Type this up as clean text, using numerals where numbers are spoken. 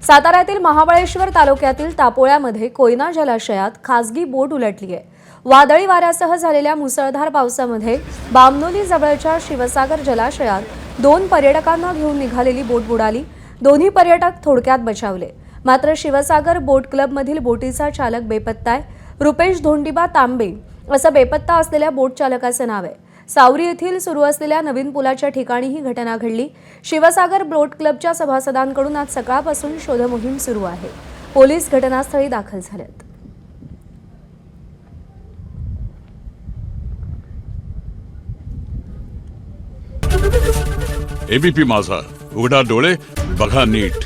साताऱ्यातील महाबळेश्वर तालुक्यातील तापोळ्यामध्ये कोयना जलाशयात खासगी बोट उलटली आहे। वादळी वाऱ्यासह झालेल्या मुसळधार पावसामध्ये बामनोली जवळच्या शिवसागर जलाशयात 2 पर्यटकांना घेऊन निघालेली बोट बुडाली। दोन्ही पर्यटक थोडक्यात बचावले। मात्र शिवसागर बोट क्लबमधील बोटीचा चालक बेपत्ता आहे। रुपेश धोंडीबा तांबे असं बेपत्ता असलेल्या बोट चालकाचं नाव आहे। सावरी येथील सुरू असलेल्या नवीन पुलाच्या ठिकाणी ही घटना घडली। शिवसागर बोट क्लबच्या सभासदांकडून आज सकाळपासून शोध मोहीम सुरू आहे। पोलीस घटनास्थळी दाखल झालेत। एबीपी माझा, उघडा डोळे बघा नीट।